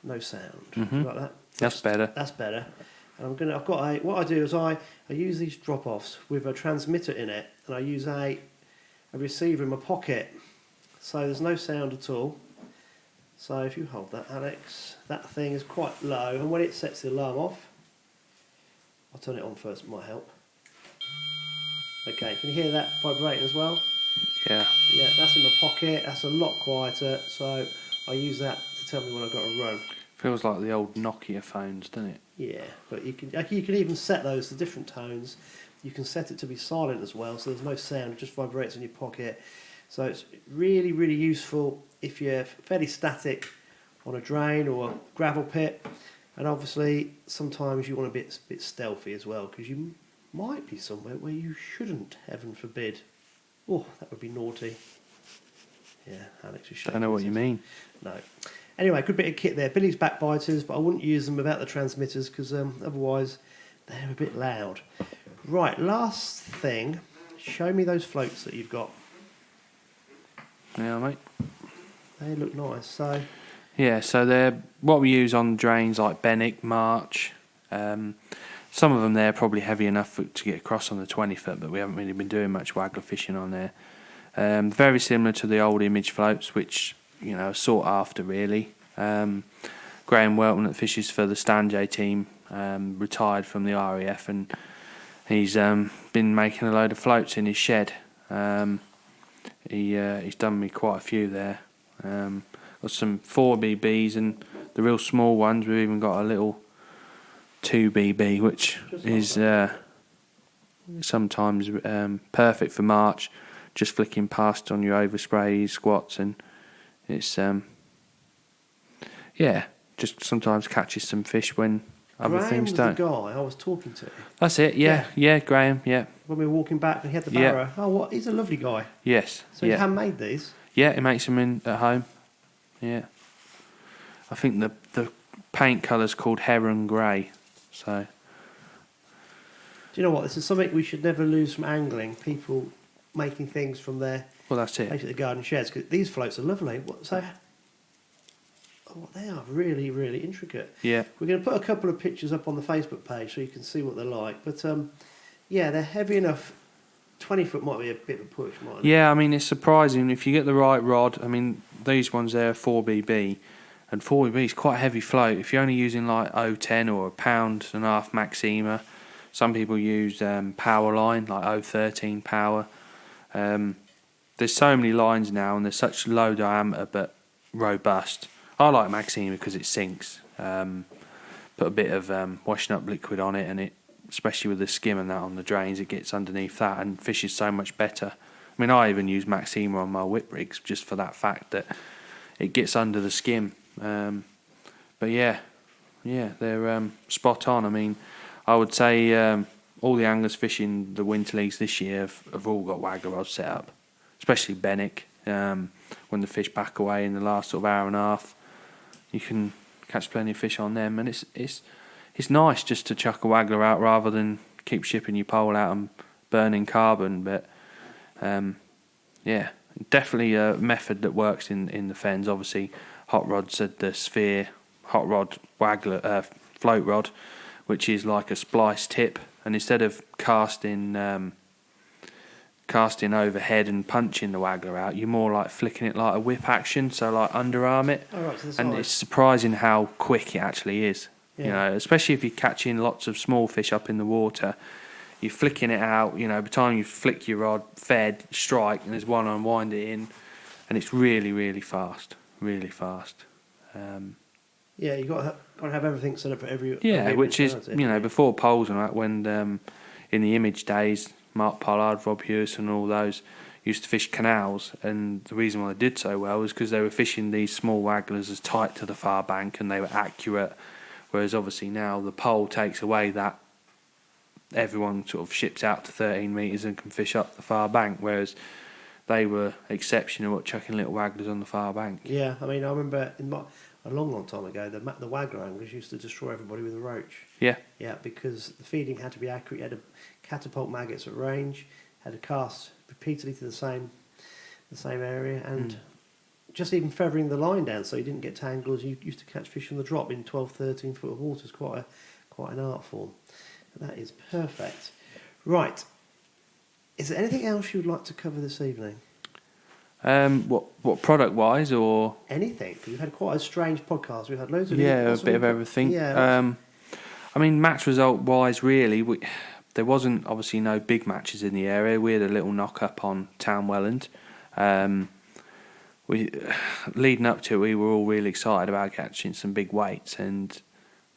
No sound. Like that. That's better. That's better. And what I do is I use these drop-offs with a transmitter in it, and I use a receiver in my pocket. So there's no sound at all. So if you hold that, Alex, that thing is quite low, and when it sets the alarm off, I'll turn it on first, it might help. Okay, can you hear that vibrating as well? Yeah. Yeah, that's in my pocket. That's a lot quieter, so I use that to tell me when I've got to run. Feels like the old Nokia phones, doesn't it? Yeah, but you can even set those to different tones. You can set it to be silent as well, so there's no sound. It just vibrates in your pocket. So it's really, really useful if you're fairly static on a drain or a gravel pit. And obviously, sometimes you want to be a bit stealthy as well, because you might be somewhere where you shouldn't, heaven forbid. Oh, that would be naughty. Yeah, Alex is shaking. Don't know what you mean. No. Anyway, good bit of kit there. Billy's Backbiters, but I wouldn't use them without the transmitters because otherwise they're a bit loud. Right, last thing. Show me those floats that you've got. Yeah, mate. They look nice. So Yeah, so they're what we use on drains like Benwick, March. Some of them they're probably heavy enough to get across on the 20 foot, but we haven't really been doing much waggler fishing on there. Very similar to the old image floats, which are sought after really. Graham Welton that fishes for the Stanjay team retired from the RAF, and he's been making a load of floats in his shed. He's done me quite a few there. Got some 4BBs and the real small ones. We've even got a little 2BB, which is sometimes perfect for March. Just flicking past on your overspray squats, and it's just sometimes catches some fish when other Graham things was don't. the guy I was talking to That's it. Yeah, Graham. Yeah. when we were walking back, and he had the Yeah. barrow. Oh, what? He's a lovely guy. Yes. So he yeah. handmade these. Yeah, he makes them in at home. Yeah. I think the paint colour's called Heron Grey. So. Do you know what? This is something we should never lose from angling. People making things from their Well, that's it. basically garden sheds. Because these floats are lovely. They are really, really intricate. Yeah. We're going to put a couple of pictures up on the Facebook page so you can see what they're like. But they're heavy enough. 20 foot might be a bit of a push, mightn't it? Yeah, I mean, it's surprising if you get the right rod. I mean, these ones there are 4BB, and 4BB is quite a heavy float. If you're only using like 010 or a £1.5 Maxima, some people use power line, like 013 power. There's so many lines now, and they're such low diameter but robust. I like Maxima because it sinks. Put a bit of washing up liquid on it, and it, especially with the skim and that on the drains, it gets underneath that and fishes so much better. I mean, I even use Maxima on my whip rigs just for that fact that it gets under the skim. But yeah, they're spot on. I mean, I would say all the anglers fishing the winter leagues this year have all got waggler rods set up, especially Benwick. When the fish back away in the last sort of hour and a half, you can catch plenty of fish on them, and it's nice just to chuck a waggler out rather than keep shipping your pole out and burning carbon. But definitely a method that works in the fens. Obviously, Hot Rod said the Sphere Hot Rod waggler float rod, which is like a splice tip, and instead of casting overhead and punching the waggler out, you're more like flicking it like a whip action, so like underarm it. Oh, right, to the and side. it's surprising how quick it actually is. Yeah. Especially if you're catching lots of small fish up in the water, you're flicking it out. By the time you flick your rod, fed, strike, and there's one unwind it in, and it's really, really fast, really fast. You've got to have everything set up for every. Yeah, every which is eventuality. before poles and that, when in the image days, Mark Pollard, Rob Hewson, and all those used to fish canals, and the reason why they did so well was because they were fishing these small wagglers as tight to the far bank, and they were accurate. Whereas obviously now the pole takes away that. Everyone sort of ships out to 13 metres and can fish up the far bank, whereas they were exceptional at chucking little wagglers on the far bank. Yeah, I mean, I remember a long time ago, the waggler anglers used to destroy everybody with a roach. Yeah. Yeah, because the feeding had to be accurate. You had to catapult maggots at range, had to cast repeatedly to the same area, and just even feathering the line down so you didn't get tangles. You used to catch fish on the drop in 12, 13 foot of water. It's quite an art form. And that is perfect. Right. Is there anything else you'd like to cover this evening? What product wise or Anything? Because we've had quite a strange podcast. We've had loads of a bit of everything. Yeah. I mean, match result wise, really, there wasn't obviously no big matches in the area. We had a little knock up on Town Welland. We leading up to it, we were all really excited about catching some big weights, and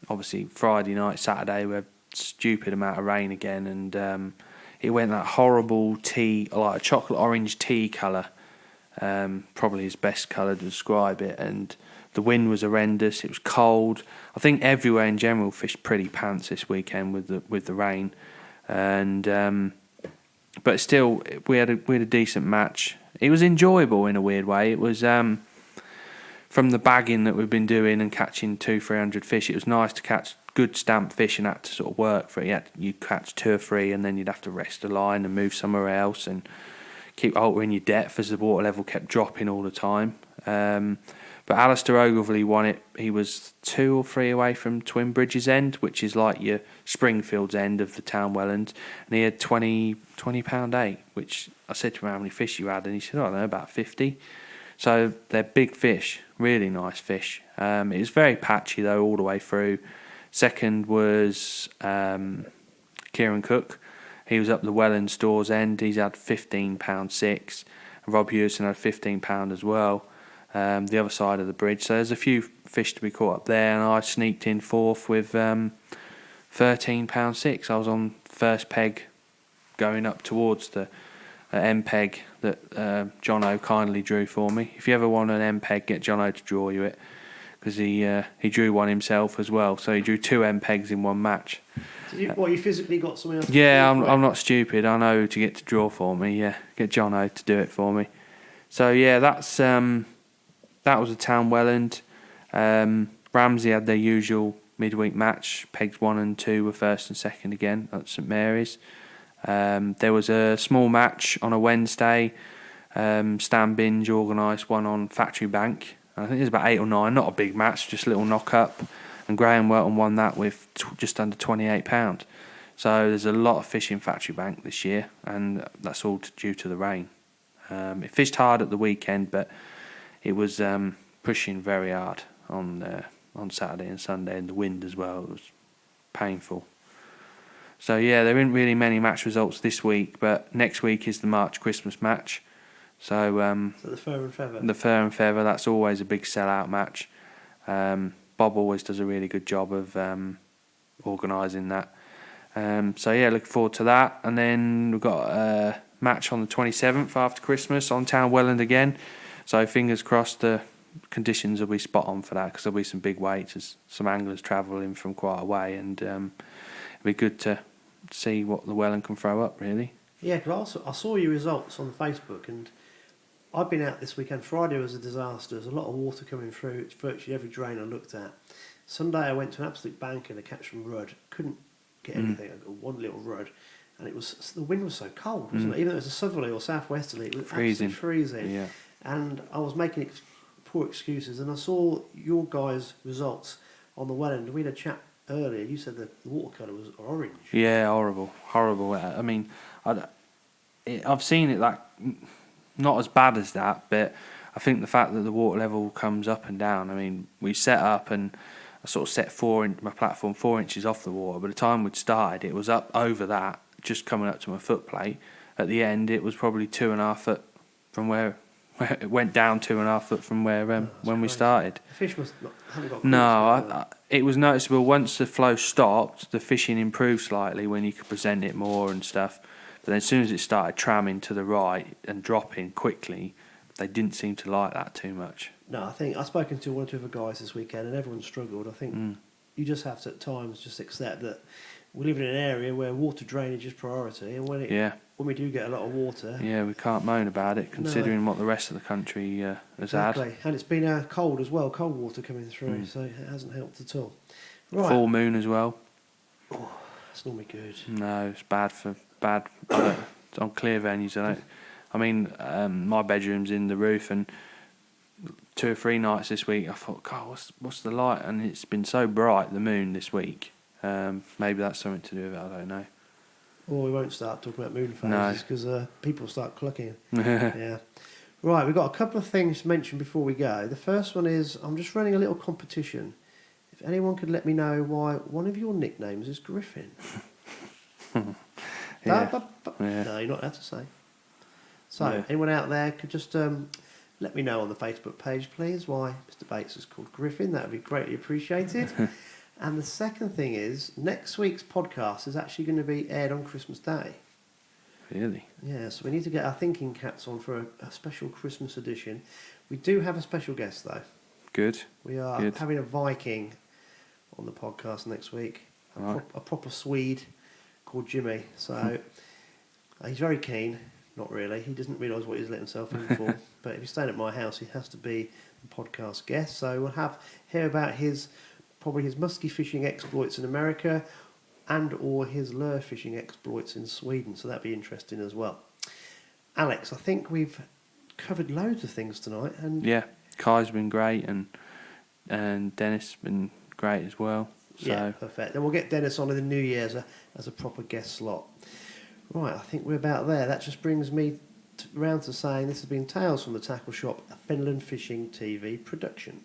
obviously Friday night, Saturday, we had stupid amount of rain again, and it went that horrible tea, like a chocolate orange tea colour, probably his best colour to describe it, and the wind was horrendous. It was cold. I think everywhere in general fished pretty pants this weekend with the rain, and but still we had a decent match. It was enjoyable in a weird way. It was from the bagging that we've been doing and catching 200-300 fish. It was nice to catch good stamp fish and had to sort of work for it. You'd catch 2 or 3 and then you'd have to rest the line and move somewhere else and keep altering your depth as the water level kept dropping all the time. But Alistair Ogilvie won it. He was 2 or 3 away from Twin Bridges end, which is like your Springfields end of the Town Welland, and he had 20 pound 8, which I said to him how many fish you had, and he said, I don't know, about 50. So they're big fish, really nice fish. It was very patchy though all the way through. Second was Kieran Cook. He was up the Welland Stores end. He's had 15 pound 6. And Rob Hewson had 15 pound as well. The other side of the bridge. So there's a few fish to be caught up there, and I sneaked in fourth with 13 pound 6. I was on first peg going up towards the M peg that Jono kindly drew for me. If you ever want an M peg, get Jono to draw you it, because he drew one himself as well. So he drew 2 M pegs in one match. You physically got something else? Yeah, I'm not stupid. I know who to get to draw for me. Yeah, get Jono to do it for me. So yeah, that was a Town Welland. Ramsey had their usual midweek match. Pegs 1 and 2 were first and second again at St Mary's. There was a small match on a Wednesday. Stan Binge organised one on Factory Bank. I think there's about 8 or 9. Not a big match, just a little knock up. And Graham Welton won that with just under £28. So there's a lot of fish in Factory Bank this year, and that's all due to the rain. It fished hard at the weekend, but it was pushing very hard on Saturday and Sunday, and the wind as well. It was painful. So yeah, there isn't really many match results this week, but next week is the March Christmas match. So the Fur and Feather. The Fur and Feather, that's always a big sellout match. Bob always does a really good job of organising that. So yeah, looking forward to that. And then we've got a match on the 27th after Christmas on Town Welland again. So fingers crossed the conditions will be spot on for that, because there'll be some big weights as some anglers travel in from quite a way, and it'll be good to see what the Welland can throw up, really. Yeah, because I saw your results on Facebook, and I've been out this weekend. Friday was a disaster. There's a lot of water coming through. It's virtually every drain I looked at. Sunday I went to an absolute banker to catch some rudd. Couldn't get anything. I got one little rudd, and the wind was so cold, wasn't it? Even though it was a southerly or southwesterly, it was freezing. Absolutely freezing. Yeah. And I was making poor excuses, and I saw your guys' results on the Welland. We had a chat earlier. You said that the watercolour was orange. Yeah, horrible. I mean, I've seen it like not as bad as that, but I think the fact that the water level comes up and down. I mean, we set up and I sort of set my platform 4 inches off the water. By the time we'd started, it was up over that, just coming up to my foot plate. At the end, it was probably 2.5 foot from where it went down 2.5 foot from where when we started. The fish haven't got. No, it was noticeable once the flow stopped. The fishing improved slightly when you could present it more and stuff. But then as soon as it started tramming to the right and dropping quickly, they didn't seem to like that too much. No, I think I've spoken to 1 or 2 other guys this weekend, and everyone struggled. I think you just have to at times just accept that we live in an area where water drainage is priority, and when we do get a lot of water, we can't moan about it considering what the rest of the country has had. And it's been cold as well, cold water coming through, so it hasn't helped at all. Right. Full moon as well. Oh, that's normally good. No, it's bad. On clear venues. I mean, my bedroom's in the roof, and 2 or 3 nights this week I thought, God, what's the light? And it's been so bright, the moon this week. Maybe that's something to do with it, I don't know. Well, we won't start talking about moon phases because people start clucking. Yeah. Right, we've got a couple of things to mention before we go. The first one is I'm just running a little competition if anyone could let me know why one of your nicknames is Griffin. Yeah. No, you're not allowed to say. So, Yeah. anyone out there could just let me know on the Facebook page, please, why Mr. Bates is called Griffin. That would be greatly appreciated. And the second thing is, next week's podcast is actually going to be aired on Christmas Day. Really? Yeah, so we need to get our thinking caps on for a special Christmas edition. We do have a special guest, though. Good. We are Good. having a Viking on the podcast next week, Right. a proper Swede called Jimmy. So he's very keen. Not really. He doesn't realise what he's let himself in for. But if he's staying at my house, he has to be the podcast guest. So we'll hear about probably his musky fishing exploits in America and or his lure fishing exploits in Sweden. So that'd be interesting as well. Alex, I think we've covered loads of things tonight. And Yeah, Kye's been great, and Denis been great as well. So yeah, perfect. Then we'll get Denis on in the new year as a proper guest slot. Right, I think we're about there. That just brings me round to saying this has been Tales from the Tackle Shop, a Finland Fishing TV production.